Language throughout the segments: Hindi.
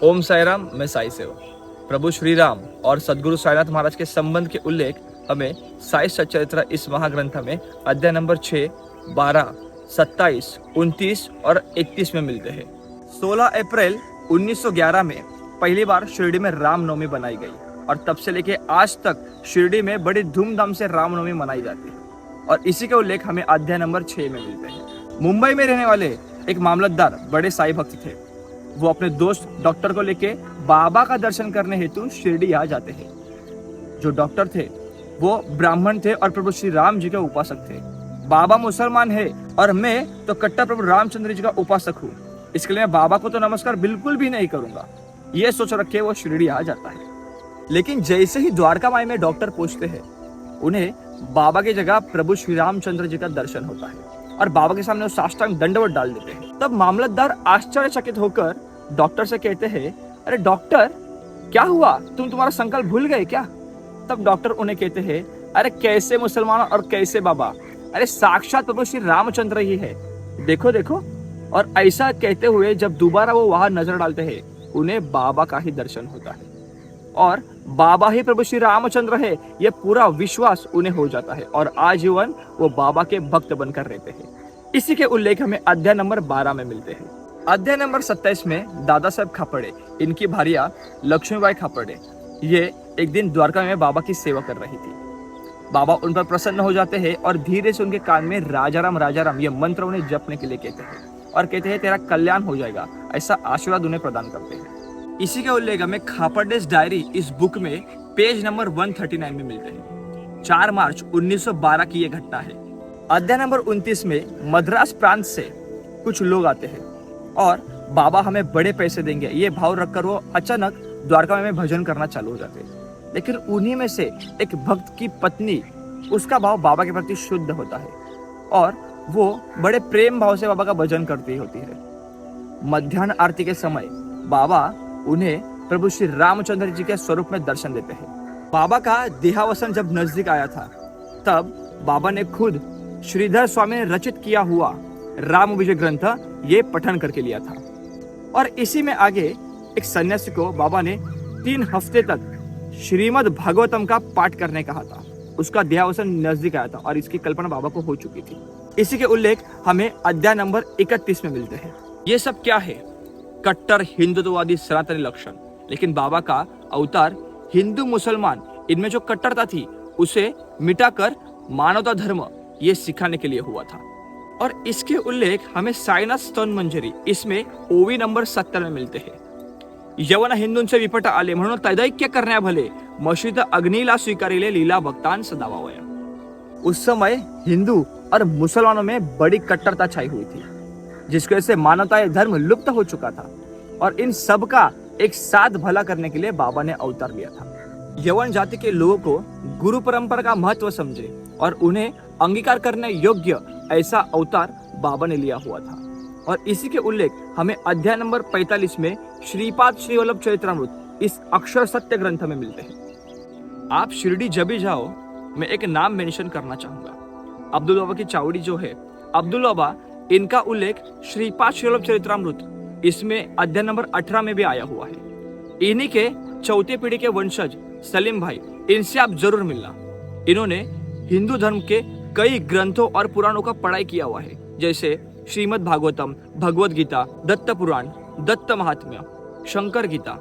ओम साई राम, मैं साई सेवक। प्रभु श्री राम और सदगुरु साईनाथ महाराज के संबंध के उल्लेख हमें साई सच्चरित्र इस महाग्रंथ में अध्याय नंबर 6, 12, 27, 29 और 31 में मिलते हैं। 16 अप्रैल 1911 में पहली बार शिरडी में रामनवमी बनाई गई और तब से लेके आज तक शिरडी में बड़ी धूमधाम से रामनवमी मनाई जाती है और इसी के उल्लेख हमें अध्याय नंबर 6 में मिलते हैं। मुंबई में रहने वाले एक मामलतदार बड़े साई भक्त थे। वो अपने दोस्त डॉक्टर को लेके बाबा का दर्शन करने हेतु शिरडी आ जाते हैं। जो डॉक्टर थे वो ब्राह्मण थे और प्रभु श्री राम जी के उपासक थे। बाबा मुसलमान है और मैं तो कट्टर प्रभु रामचंद्र जी का उपासक हूँ, इसके लिए मैं बाबा को तो नमस्कार बिल्कुल भी नहीं करूंगा। ये सोच रखे वो शिरडी आ जाता है। लेकिन जैसे ही द्वारका माई में डॉक्टर पहुंचते हैं, उन्हें बाबा की जगह प्रभु श्री रामचंद्र जी का दर्शन होता है और बाबा के सामने वो साष्टांग दंडवत डाल देते हैं। तब मामलतदार आश्चर्यचकित होकर डॉक्टर से कहते हैं, अरे डॉक्टर क्या हुआ, तुम तुम्हारा संकल्प भूल गए क्या? तब डॉक्टर उन्हें कहते हैं, अरे कैसे मुसलमान और कैसे बाबा, अरे साक्षात प्रभु श्री रामचंद्र ही है, देखो देखो। और ऐसा कहते हुए जब दोबारा वो वहां नजर डालते हैं, उन्हें बाबा का ही दर्शन होता है और बाबा ही प्रभु श्री रामचंद्र है, ये पूरा विश्वास उन्हें हो जाता है और आजीवन वो बाबा के भक्त बनकर रहते हैं। इसी के उल्लेख हमें अध्याय नंबर 12 में मिलते हैं। अध्याय नंबर 27 में दादा साहब खापड़े, इनकी भारिया लक्ष्मीबाई खापड़े, ये एक दिन द्वारका में बाबा की सेवा कर रही थी। बाबा उन पर प्रसन्न हो जाते हैं और धीरे से उनके कान में राजाराम ये मंत्र उन्हें जपने के लिए कहते हैं और कहते हैं तेरा कल्याण हो जाएगा, ऐसा आशीर्वाद उन्हें प्रदान करते हैं। इसी के उल्लेख हमें खापड़ेस डायरी इस बुक में पेज नंबर 139 में मिलते हैं। 4 मार्च 1912 की यह घटना है। अध्याय नंबर 29 में मद्रास प्रांत से कुछ लोग आते हैं और बाबा हमें बड़े पैसे देंगे, ये भाव रखकर वो अचानक द्वारका में भजन करना चालू हो जाते हैं। लेकिन उन्हीं में से एक भक्त की पत्नी, उसका भाव बाबा के प्रति शुद्ध होता है और वो बड़े प्रेम भाव से बाबा का भजन करती होती है। मध्याह्न आरती के समय बाबा उन्हें प्रभु श्री रामचंद्र जी के स्वरूप में दर्शन देते हैं। बाबा का देहावसान जब नजदीक आया था, तब बाबा ने खुद श्रीधर स्वामी ने रचित किया हुआ राम विजय ग्रंथ ये पठन करके लिया था और इसी में आगे एक सन्यासी को बाबा ने 3 हफ्ते तक श्रीमद् भागवतम का पाठ करने कहा था। उसका देहावसान नजदीक आया था और इसकी कल्पना बाबा को हो चुकी थी। इसी के उल्लेख हमें अध्याय नंबर 31 में मिलते हैं। ये सब क्या है? कट्टर हिंदुत्ववादी सनातनी लक्षण। लेकिन बाबा का अवतार हिंदू मुसलमान इनमें जो कट्टरता थी उसे मिटाकर मानवता धर्म ये सिखाने के लिए हुआ था। और इसके उल्लेख हमें साईनाथ स्तवन मंजरी इसमें ओवी नंबर 70 में मिलते हैं। यवन हिंदूंचे विपट आले म्हणून तदैक्य करण्या भले, मशीद अग्निला स्वीकारिले लीला भक्तान सदावावया। उस समय हिंदू और मुसलमानों में बड़ी कट्टरता छाई हुई थी, जिसकी वजह से मानवता धर्म लुप्त हो चुका था और इन सब का एक साथ भला करने के लिए बाबा ने अवतार लिया था। यवन जाति के लोगों को गुरु परंपरा का महत्व समझे और उन्हें अंगीकार करने योग्य ऐसा अवतार बाबा ने लिया हुआ था। और इसी के उल्लेख हमें अध्याय नंबर 45 में श्रीपाद श्री वल्लभ चरित्रामृत इस अक्षर सत्य ग्रंथ में मिलते हैं। आप शिरडी जब भी जाओ, मैं एक नाम मेंशन करना चाहूंगा। अब्दुल बाबा की चावड़ी जो है, अब्दुल बाबा, इनका उल्लेख श्रीपाद श्री वल्लभ चरित्रामृत इसमें अध्याय नंबर 18 में भी आया हुआ है। इन्हीं के चौथे पीढ़ी के वंशज सलीम भाई, इनसे आप जरूर मिलना। इन्होंने हिंदू धर्म के कई ग्रंथों और पुराणों का पढ़ाई किया हुआ है, जैसे श्रीमद् भागवतम, भगवद गीता, दत्त पुराण, दत्त महात्म्य, शंकर गीता,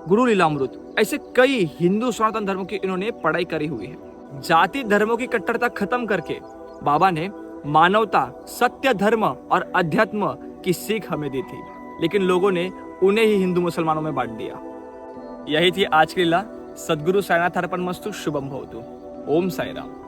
गुरु लीलामृत, ऐसे कई हिंदू सनातन धर्मों की इन्होंने पढ़ाई करी हुई है। जाति धर्मों की कट्टरता खत्म करके बाबा ने मानवता, सत्य धर्म और अध्यात्म की सीख हमें दी थी, लेकिन लोगों ने उन्हें ही हिंदू मुसलमानों में बांट दिया। यही थी आज की लीला। सद्गुरु साईनाथ अर्पणमस्तु। शुभम भवतु। ओम साई राम।